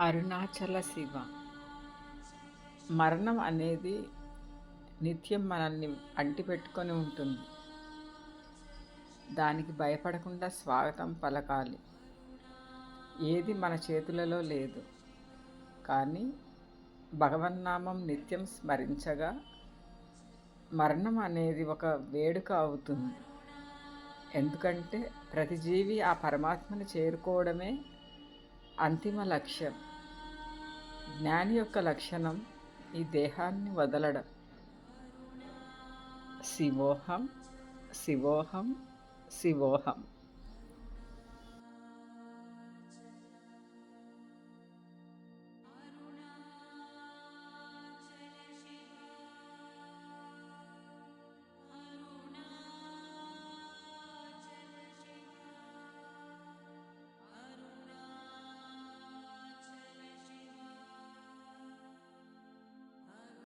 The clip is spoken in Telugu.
అరుణాచల శివ. మరణం అనేది నిత్యం మనల్ని అంటిపెట్టుకొని ఉంటుంది. దానికి భయపడకుండా స్వాగతం పలకాలి. ఏది మన చేతులలో లేదు. కానీ భగవన్నామం నిత్యం స్మరించగా మరణం అనేది ఒక వేడుక అవుతుంది. ఎందుకంటే ప్రతి జీవి ఆ పరమాత్మని చేరుకోవడమే అంతిమ లక్ష్యం. జ్ఞాని యొక్క లక్షణం ఈ దేహాన్ని వదలడం. శివోహం శివోహం శివోహం.